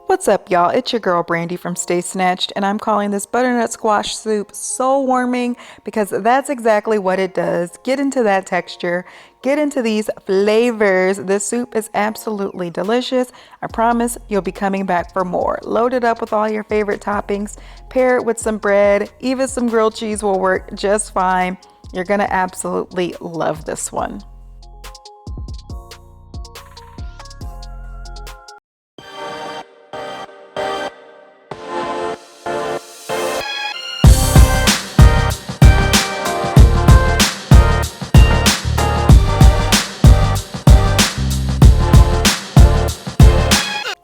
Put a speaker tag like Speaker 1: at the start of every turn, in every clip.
Speaker 1: What's up, y'all? It's your girl Brandy from Stay Snatched, and I'm calling this butternut squash soup so warming because that's exactly what it does. Get into that texture, get into these flavors. This soup is absolutely delicious. I promise you'll be coming back for more. Load it up with all your favorite toppings, pair it with some bread, even some grilled cheese will work just fine. You're gonna absolutely love this one.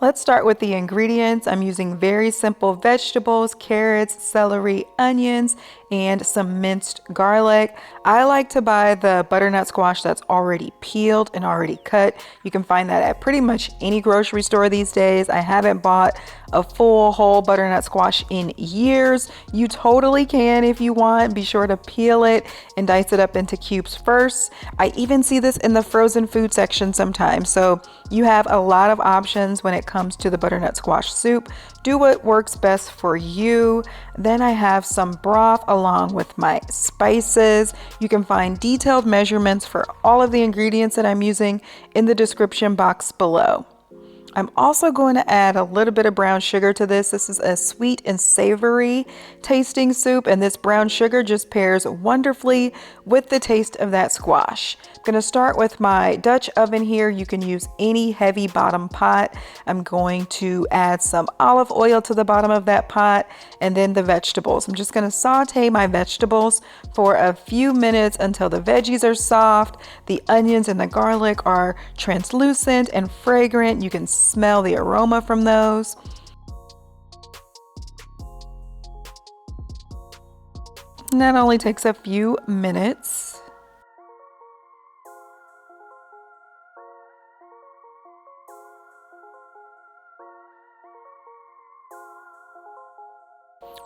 Speaker 1: Let's start with the ingredients. I'm using very simple vegetables, carrots, celery, onions, and some minced garlic. I like to buy the butternut squash that's already peeled and already cut. You can find that at pretty much any grocery store these days. I haven't bought a full whole butternut squash in years. You totally can if you want. Be sure to peel it and dice it up into cubes first. I even see this in the frozen food section sometimes. So you have a lot of options when it comes to the butternut squash soup. Do what works best for you. Then I have some broth along with my spices. You can find detailed measurements for all of the ingredients that I'm using in the description box below. I'm also going to add a little bit of brown sugar to this. This is a sweet and savory tasting soup, and this brown sugar just pairs wonderfully with the taste of that squash. I'm going to start with my Dutch oven here. You can use any heavy bottom pot. I'm going to add some olive oil to the bottom of that pot and then the vegetables. I'm just going to saute my vegetables for a few minutes until the veggies are soft, the onions and the garlic are translucent and fragrant. You can smell the aroma from those. And that only takes a few minutes.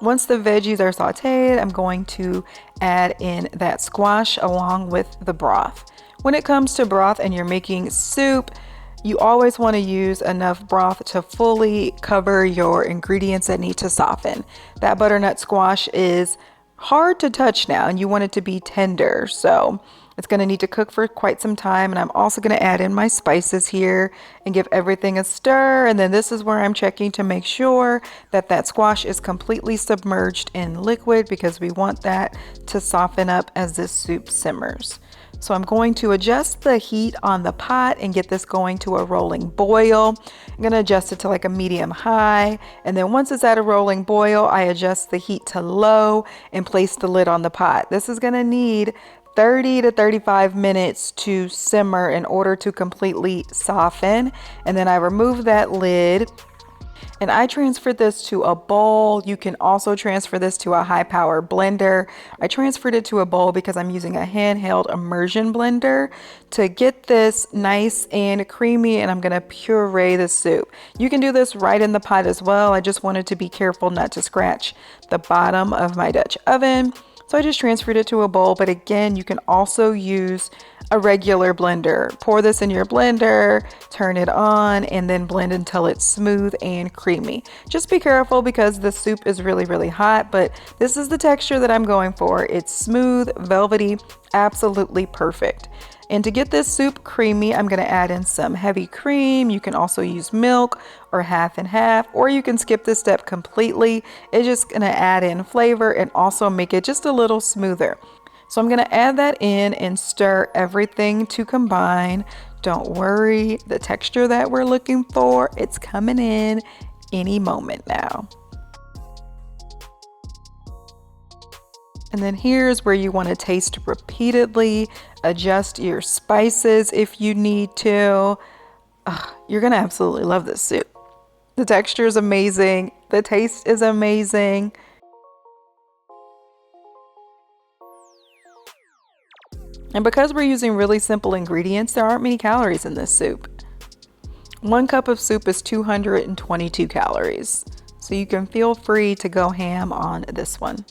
Speaker 1: Once the veggies are sauteed, I'm going to add in that squash along with the broth. When it comes to broth and you're making soup, you always want to use enough broth to fully cover your ingredients that need to soften. That butternut squash is hard to touch now and you want it to be tender, so it's going to need to cook for quite some time. And I'm also going to add in my spices here and give everything a stir. And then this is where I'm checking to make sure that that squash is completely submerged in liquid because we want that to soften up as this soup simmers. So I'm going to adjust the heat on the pot and get this going to a rolling boil. I'm going to adjust it to like a medium high. And then once it's at a rolling boil, I adjust the heat to low and place the lid on the pot. This is going to need 30 to 35 minutes to simmer in order to completely soften. And then I remove that lid and I transferred this to a bowl. You can also transfer this to a high power blender. I transferred it to a bowl because I'm using a handheld immersion blender to get this nice and creamy, and I'm gonna puree the soup. You can do this right in the pot as well. I just wanted to be careful not to scratch the bottom of my Dutch oven. So I just transferred it to a bowl, but again, you can also use a regular blender. Pour this in your blender, turn it on, and then blend until it's smooth and creamy. Just be careful because the soup is really, really hot, but this is the texture that I'm going for. It's smooth, velvety, absolutely perfect. And to get this soup creamy, I'm going to add in some heavy cream. You can also use milk or half and half, or you can skip this step completely. It's just going to add in flavor and also make it just a little smoother. So I'm going to add that in and stir everything to combine. Don't worry, the texture that we're looking for, it's coming in any moment now. And then here's where you want to taste repeatedly, adjust your spices if you need to. You're going to absolutely love this soup. The texture is amazing. The taste is amazing. And because we're using really simple ingredients, there aren't many calories in this soup. 1 cup of soup is 222 calories. So you can feel free to go ham on this one.